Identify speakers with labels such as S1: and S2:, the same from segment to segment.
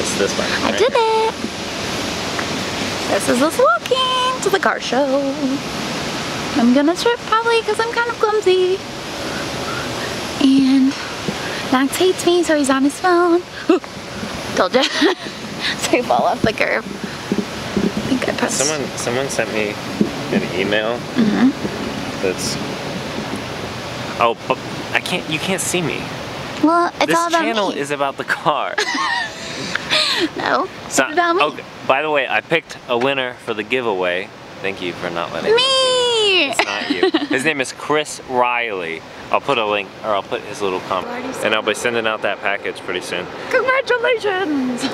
S1: It's this button, right?
S2: I did it. This is us walking to the car show. I'm gonna trip probably because I'm kind of clumsy. And Max hates me, so he's on his phone. Told you. So he fall off the curb. I think I pressed.
S1: Someone sent me an email. That's. Oh, but you can't see me.
S2: Well, it's
S1: this
S2: all about
S1: channel
S2: me.
S1: is about the car.
S2: No, it's about me.
S1: Okay, by the way, I picked a winner for the giveaway. Thank you for not letting me. It's not you. His name is Chris Riley. I'll put a link, or I'll put his little comment. And I'll be sending out that package pretty soon.
S2: Congratulations!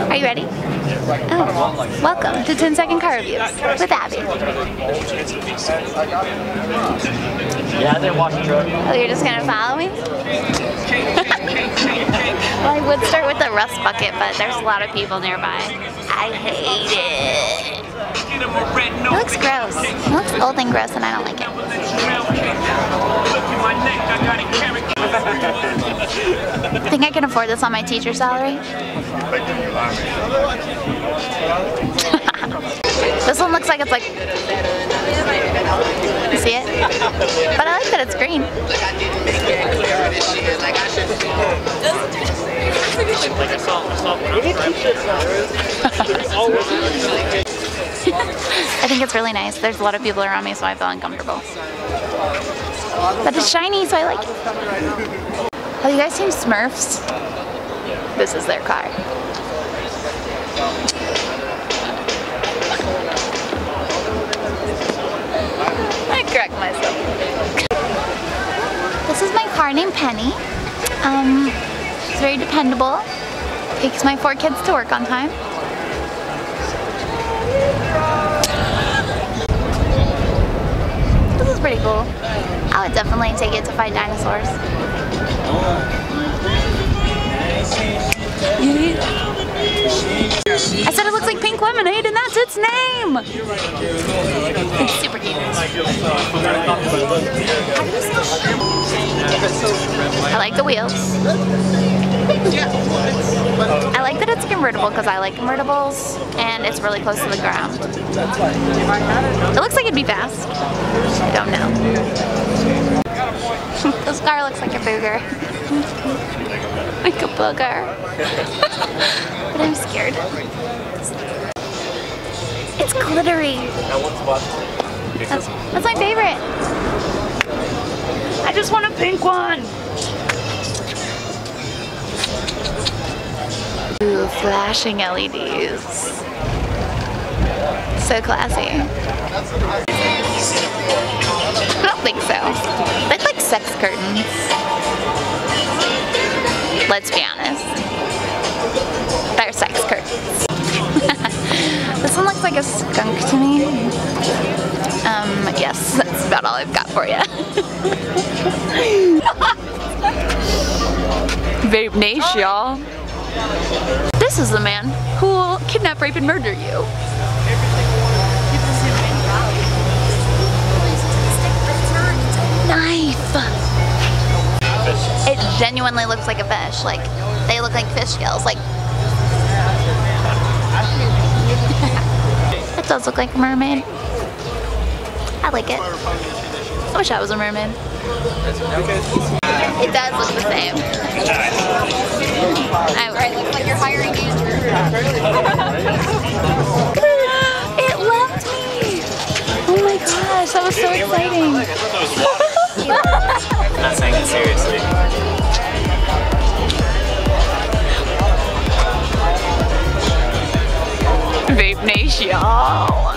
S2: Are you ready? Oh, welcome to 10-second car reviews with Abby.
S1: Yeah, I didn't watch the truck.
S2: Oh, you're just gonna follow me? Well, I would start with the rust bucket, but there's a lot of people nearby. I hate it. It looks gross. It looks old and gross, and I don't like it. Think I can afford this on my teacher salary? This one looks like it's like... You see it? But I like that it's green. I think it's really nice. There's a lot of people around me, so I feel uncomfortable. But it's shiny, so I like it. Have you guys seen Smurfs? This is their car. I correct myself. This is my car named Penny. It's very dependable. Takes my 4 kids to work on time. This is pretty cool. I would definitely take it to fight dinosaurs. I said it looks like pink lemonade, and that's its name! It's super cute. I like the wheels. I like that it's convertible because I like convertibles, and it's really close to the ground. It looks like it'd be fast. I don't know. This car looks like a booger. Like a booger. But I'm scared. It's glittery. That's my favorite. I just want a pink one. Ooh, flashing LEDs. So classy. I don't think so. They look like sex curtains. Let's be honest. They're sex curtains. This one looks like a skunk to me. Yes, that's about all I've got for you. Vape niche, y'all. This is the man who will kidnap, rape, and murder you. Knife! It genuinely looks like a fish. Like, they look like fish scales. Like, it does look like a mermaid. I like it. I wish I was a mermaid. It does look the same. It looks like you're hiring Andrew. It loved me! Oh my gosh, that was so exciting.
S1: I'm not saying it seriously.
S2: Vape Nation, y'all.